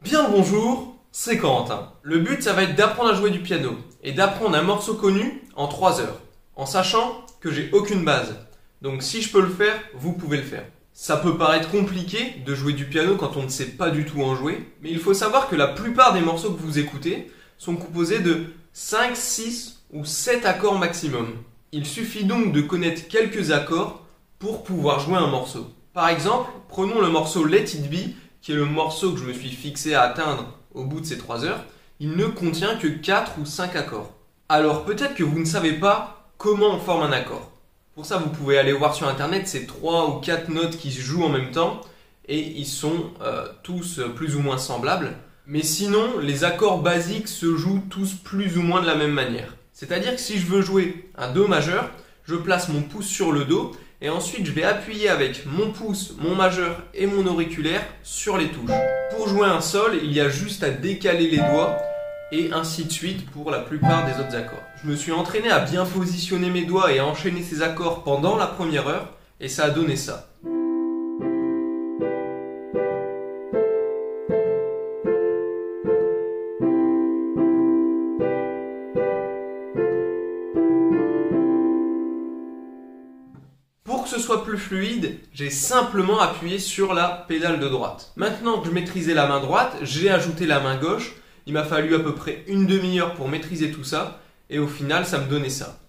Bien le bonjour, c'est Corentin. Le but ça va être d'apprendre à jouer du piano et d'apprendre un morceau connu en 3 heures, en sachant que j'ai aucune base. Donc si je peux le faire, vous pouvez le faire. Ça peut paraître compliqué de jouer du piano quand on ne sait pas du tout en jouer, mais il faut savoir que la plupart des morceaux que vous écoutez sont composés de 5, 6 ou 7 accords maximum. Il suffit donc de connaître quelques accords pour pouvoir jouer un morceau. Par exemple, prenons le morceau Let It Be, qui est le morceau que je me suis fixé à atteindre au bout de ces 3 heures. Il ne contient que 4 ou 5 accords. Alors peut-être que vous ne savez pas comment on forme un accord. Pour ça, vous pouvez aller voir sur internet ces 3 ou 4 notes qui se jouent en même temps et ils sont tous plus ou moins semblables. Mais sinon, les accords basiques se jouent tous plus ou moins de la même manière. C'est-à-dire que si je veux jouer un Do majeur, je place mon pouce sur le Do et ensuite je vais appuyer avec mon pouce, mon majeur et mon auriculaire sur les touches. Pour jouer un Sol, il y a juste à décaler les doigts et ainsi de suite pour la plupart des autres accords. Je me suis entraîné à bien positionner mes doigts et à enchaîner ces accords pendant la première heure et ça a donné ça. Pour que ce soit plus fluide, j'ai simplement appuyé sur la pédale de droite. Maintenant que je maîtrisais la main droite, j'ai ajouté la main gauche. Il m'a fallu à peu près une demi-heure pour maîtriser tout ça et au final ça me donnait ça.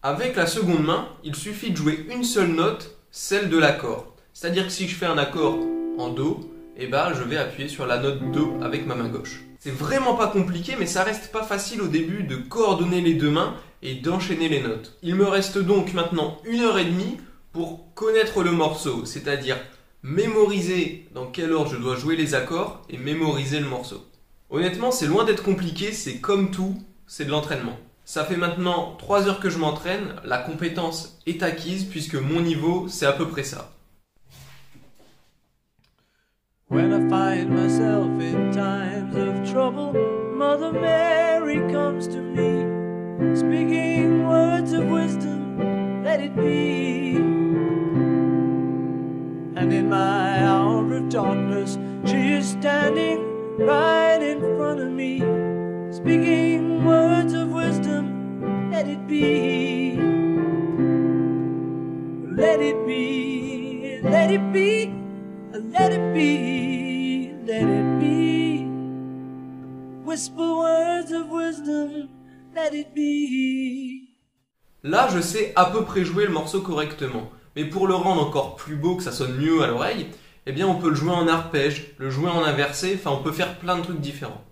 Avec la seconde main, il suffit de jouer une seule note, celle de l'accord. C'est-à-dire que si je fais un accord en Do, je vais appuyer sur la note Do avec ma main gauche. C'est vraiment pas compliqué, mais ça reste pas facile au début de coordonner les deux mains et d'enchaîner les notes. Il me reste donc maintenant 1h30 pour connaître le morceau, c'est-à-dire mémoriser dans quel ordre je dois jouer les accords et mémoriser le morceau. Honnêtement, c'est loin d'être compliqué, c'est comme tout, c'est de l'entraînement. Ça fait maintenant 3 heures que je m'entraîne, la compétence est acquise puisque mon niveau, c'est à peu près ça. When I find myself in times of trouble, Mother Mary comes to me, speaking words of wisdom, let it be. And in my hour of darkness, she is standing right in front of me, speaking words of wisdom, let it be. Let it be, let it be. Let it be, let it be. Whisper words of wisdom, let it be. Là, je sais à peu près jouer le morceau correctement. Mais pour le rendre encore plus beau, que ça sonne mieux à l'oreille, eh bien on peut le jouer en arpège, le jouer en inversé, enfin on peut faire plein de trucs différents.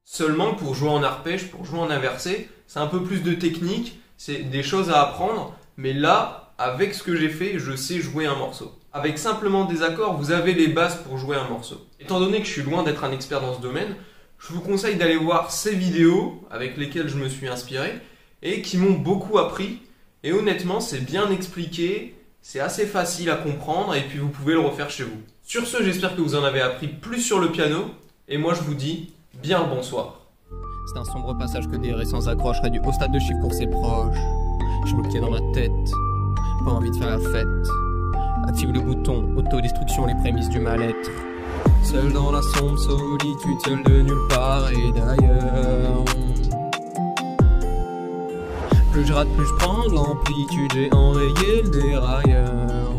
Seulement pour jouer en arpège, pour jouer en inversé, c'est un peu plus de technique, c'est des choses à apprendre, mais là, avec ce que j'ai fait, je sais jouer un morceau. Avec simplement des accords, vous avez les bases pour jouer un morceau. Étant donné que je suis loin d'être un expert dans ce domaine, je vous conseille d'aller voir ces vidéos avec lesquelles je me suis inspiré et qui m'ont beaucoup appris. Et honnêtement, c'est bien expliqué, c'est assez facile à comprendre et puis vous pouvez le refaire chez vous. Sur ce, j'espère que vous en avez appris plus sur le piano et moi je vous dis bien le bonsoir. C'est un sombre passage que des raies sans accroche, réduit au stade de chiffre pour ses proches. Je me le pied dans ma tête, pas envie de faire la fête. Active le bouton, autodestruction, les prémices du mal-être. Seul dans la sombre solitude, seul de nulle part et d'ailleurs. Plus je rate, plus je prends de l'amplitude, j'ai enrayé le dérailleur.